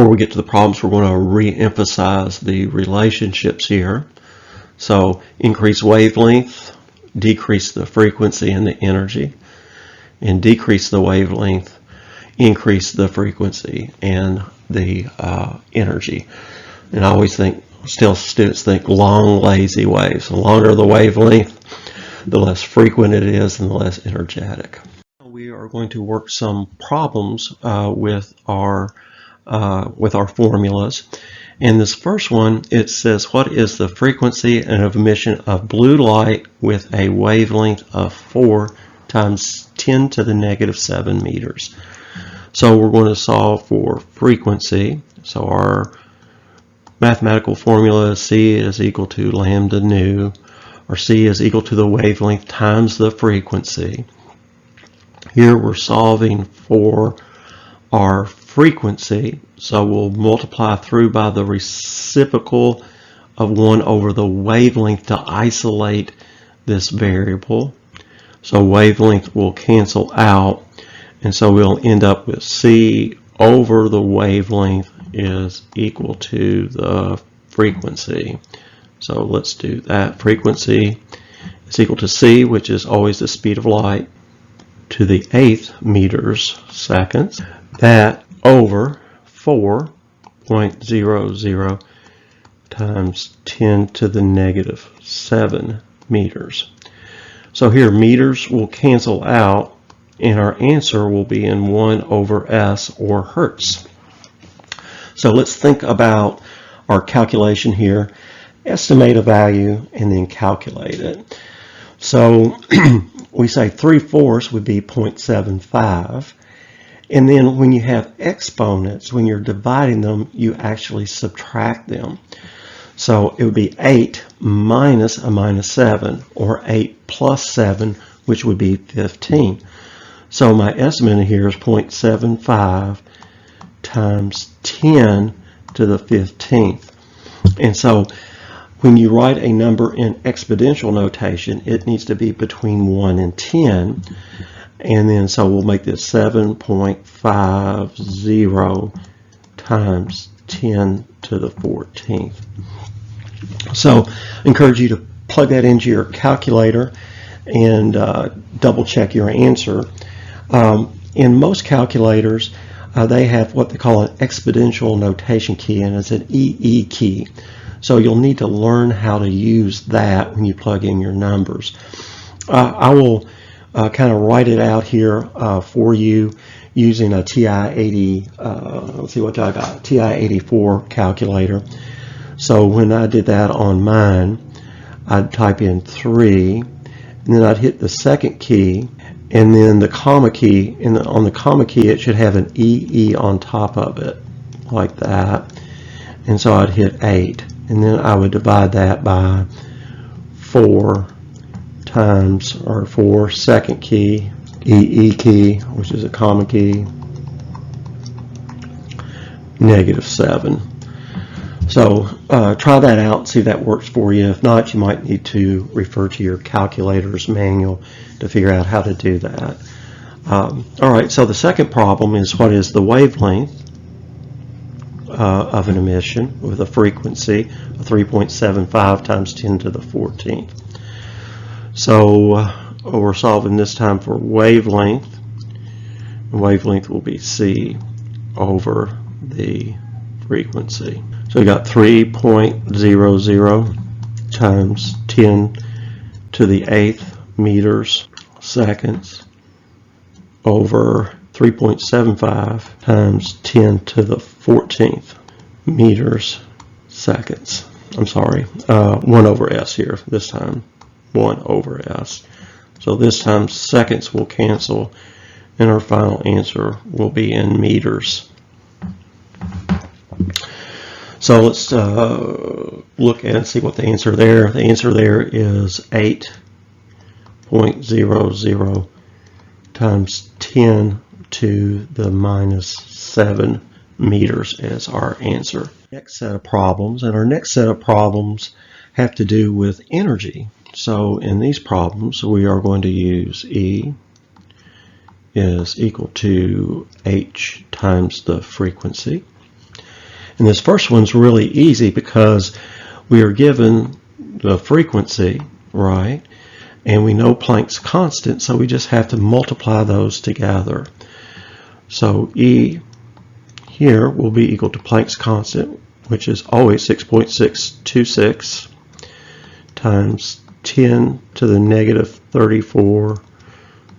Before we get to the problems, we're going to re-emphasize the relationships here. So increase wavelength, decrease the frequency and the energy, and decrease the wavelength, increase the frequency and the energy. And I always think, still students think long lazy waves. The longer the wavelength, the less frequent it is and the less energetic. We are going to work some problems with our formulas. In this first one, it says, what is the frequency and emission of blue light with a wavelength of 4 times 10 to the negative 7 meters? So we're going to solve for frequency. So our mathematical formula is C is equal to lambda nu, or C is equal to the wavelength times the frequency. Here we're solving for our frequency, so we'll multiply through by the reciprocal of 1 over the wavelength to isolate this variable. So wavelength will cancel out, and so we'll end up with C over the wavelength is equal to the frequency. So let's do that. Frequency is equal to C, which is always the speed of light, to the 8th meters seconds. That over 4.00 times 10 to the negative 7 meters. So here meters will cancel out and our answer will be in 1 over S, or hertz. So let's think about our calculation here. Estimate a value and then calculate it. So we say 3/4 would be 0.75. And then when you have exponents, when you're dividing them, you actually subtract them. So it would be 8 minus a minus 7, or 8 plus 7, which would be 15. So my estimate here is 0.75 times 10 to the 15th. And so when you write a number in exponential notation, it needs to be between 1 and 10. And then so we'll make this 7.50 times 10 to the 14th. So I encourage you to plug that into your calculator and double check your answer. In most calculators, they have what they call an exponential notation key, and it's an EE key. So you'll need to learn how to use that when you plug in your numbers. I will kind of write it out here for you using a TI-80, let's see what I got, TI-84 calculator. So when I did that on mine, I'd type in 3, and then I'd hit the second key, and then the comma key, and on the comma key it should have an EE on top of it, like that. And so I'd hit 8, and then I would divide that by 4 times, or 4 second key, EE key, which is a comma key, negative 7. So try that out and see if that works for you. If not, you might need to refer to your calculator's manual to figure out how to do that. All right, so the second problem is, what is the wavelength of an emission with a frequency of 3.75 times 10 to the 14th. So we're solving this time for wavelength. Wavelength will be C over the frequency. So we got 3.00 times 10 to the 8th meters seconds over 3.75 times 10 to the 14th meters seconds. I'm sorry, 1 over S here this time, 1 over S. So this time seconds will cancel and our final answer will be in meters. So let's look at and see what the answer there. The answer there is 8.00 times 10 to the minus 7 meters as our answer. Next set of problems, and our next set of problems have to do with energy. So in these problems we are going to use E is equal to H times the frequency. And this first one's really easy because we are given the frequency, right? And we know Planck's constant, so we just have to multiply those together. So E here will be equal to Planck's constant, which is always 6.626 times 10 to the negative 34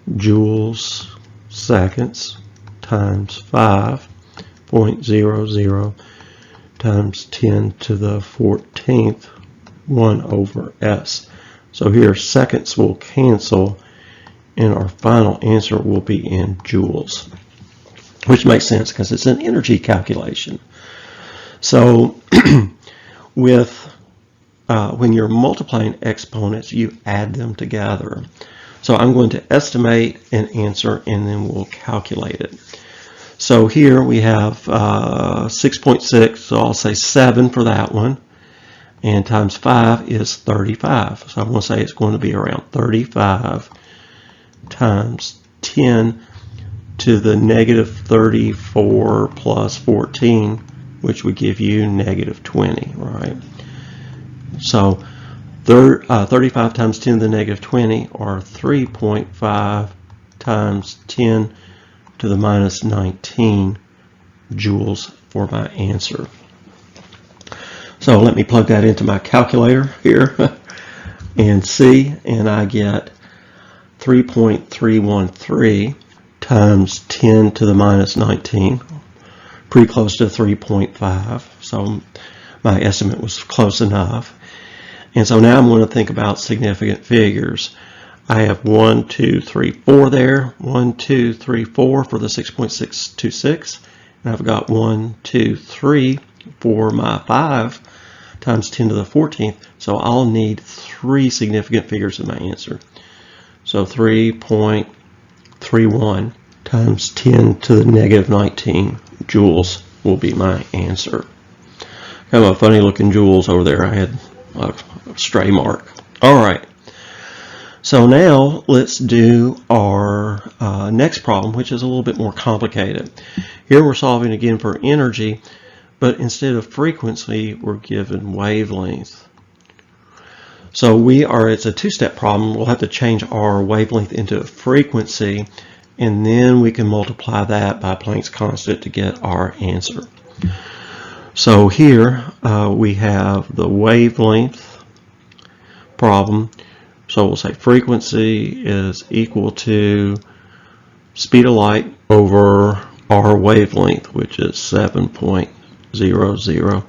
joules seconds times 5.00 times 10 to the 14th 1 over S. So here seconds will cancel and our final answer will be in joules, which makes sense because it's an energy calculation. So when you're multiplying exponents, you add them together. So I'm going to estimate an answer and then we'll calculate it. So here we have 6.6, so I'll say 7 for that one, and times 5 is 35. So I'm going to say it's going to be around 35 times 10 to the negative 34 plus 14, which would give you negative 20, right? So 35 times 10 to the negative 20, or 3.5 times 10 to the minus 19 joules for my answer. So let me plug that into my calculator here and see, and I get 3.313 times 10 to the minus 19, pretty close to 3.5, so my estimate was close enough. And so now I'm going to think about significant figures. I have 1, 2, 3, 4 there, 1, 2, 3, 4 for the 6.626, and I've got 1, 2, 3 for my 5 times 10 to the 14th, so I'll need 3 significant figures in my answer. So 3.31 times 10 to the negative 19 joules will be my answer. Kind of a funny looking joules over there. I had a stray mark. All right. So now let's do our next problem, which is a little bit more complicated. Here we're solving again for energy, but instead of frequency, we're given wavelength. So it's a two-step problem. We'll have to change our wavelength into a frequency, and then we can multiply that by Planck's constant to get our answer. So here we have the wavelength problem. So we'll say frequency is equal to speed of light over our wavelength, which is 7.00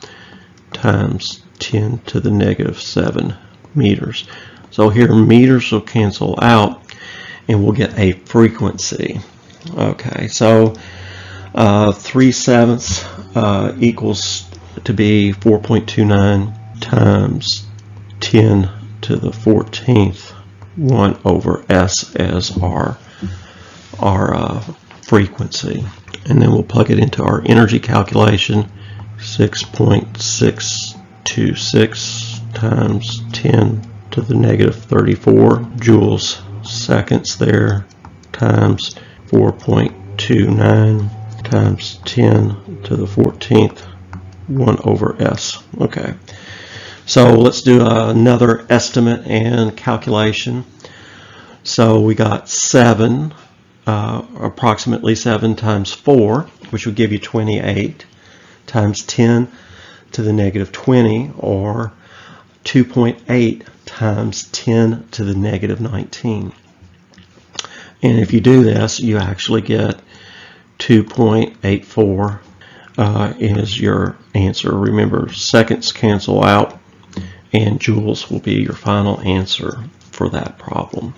times 10 to the negative 7 meters. So here meters will cancel out and we'll get a frequency. Okay, so 3/7 equals to be 4.29 times 10 to the 14th 1 over S as our frequency. And then we'll plug it into our energy calculation. 6.626 times 10 to the negative 34 joules seconds there times 4.29 times 10 to the 14th 1 over S. Okay, so let's do another estimate and calculation. So we got 7, approximately 7 times 4, which would give you 28, times 10 to the negative 20, or 2.8 times 10 to the negative 19. And if you do this, you actually get 2.84 is your answer. Remember, seconds cancel out, and joules will be your final answer for that problem.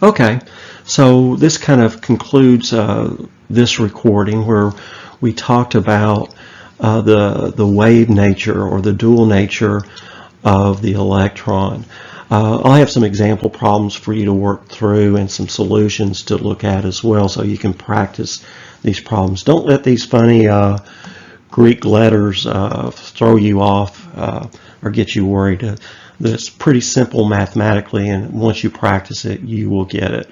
Okay, so this kind of concludes this recording where we talked about the wave nature or the dual nature of the electron. I'll have some example problems for you to work through and some solutions to look at as well, so you can practice these problems. Don't let these funny Greek letters throw you off or get you worried. It's pretty simple mathematically, and once you practice it, you will get it.